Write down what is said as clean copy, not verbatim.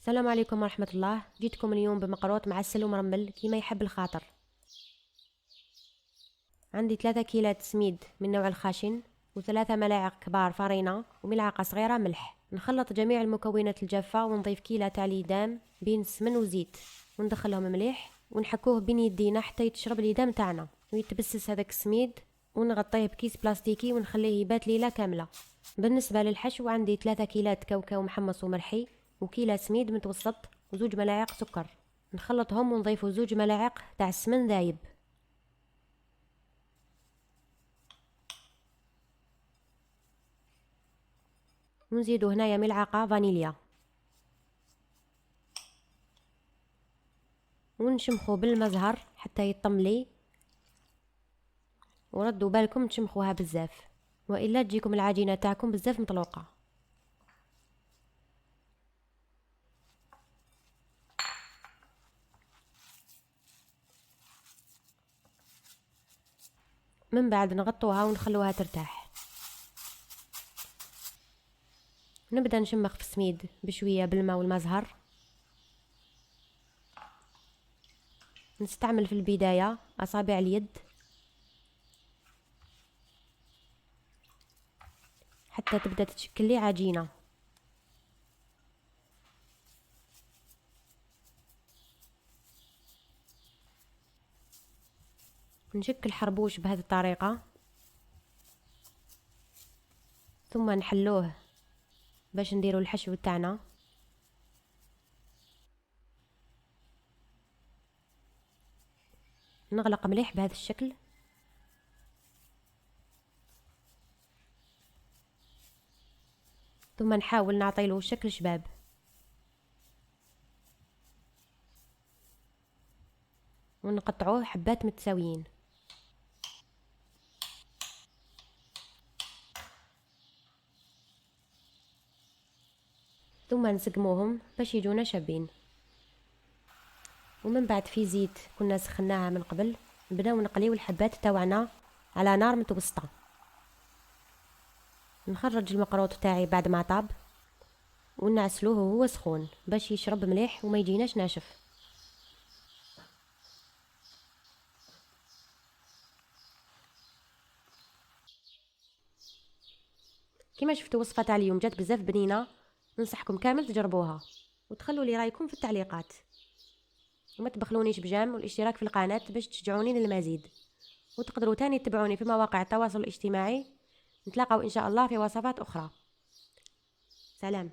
السلام عليكم ورحمة الله. جيتكم اليوم بمقروط معسل ومرمل كيما يحب الخاطر. عندي 3 كيلات سميد من نوع الخشن و3 ملاعق كبار فرينة وملعقة صغيرة ملح. نخلط جميع المكونات الجافة ونضيف كيلة تاع ليدام بين السمن وزيت وندخلهم مليح ونحكوه بين يدينا حتى يتشرب ليدام تاعنا ويتبسس هذاك السميد، ونغطيه بكيس بلاستيكي ونخليه يبات ليلة كاملة. بالنسبة للحشو عندي 3 كيلات كاوكاو محمص ومرحي وكيلة سميد متوسط و2 ملاعق سكر. نخلطهم ونضيفوا 2 ملاعق تاع السمن ذايب. ونزيدو هنايا ملعقة فانيليا ونشمخو بالمزهر حتى يطملي، وردوا بالكم تشمخوها بزاف والا تجيكم العجينة تاعكم بزاف مطلوقة. من بعد نغطوها ونخلوها ترتاح. نبدا نشمخ في السميد بشويه بالماء والمزهر. نستعمل في البدايه اصابع اليد حتى تبدا تتشكل لي عجينه. نشكل حربوش بهذه الطريقه ثم نحلوه باش نديروا الحشو تاعنا. نغلق مليح بهذا الشكل ثم نحاول نعطيله شكل شباب. ونقطعوه حبات متساويين ثم نسقموهم باش يجونا شابين. ومن بعد في زيت كنا سخناها من قبل نبداو نقليو الحبات تاوعنا على نار متوسطه. نخرج المقروط تاعي بعد ما طاب ونعسلوه وهو سخون باش يشرب مليح وما يجيناش ناشف. كما شفتوا وصفه تاع اليوم جات بزاف بنينه، ننصحكم كامل تجربوها وتخلوا لي رايكم في التعليقات، وما تبخلونيش بجام والاشتراك في القناه باش تشجعوني للمزيد. وتقدروا تاني تتبعوني في مواقع التواصل الاجتماعي. نتلاقاو ان شاء الله في وصفات اخرى. سلام.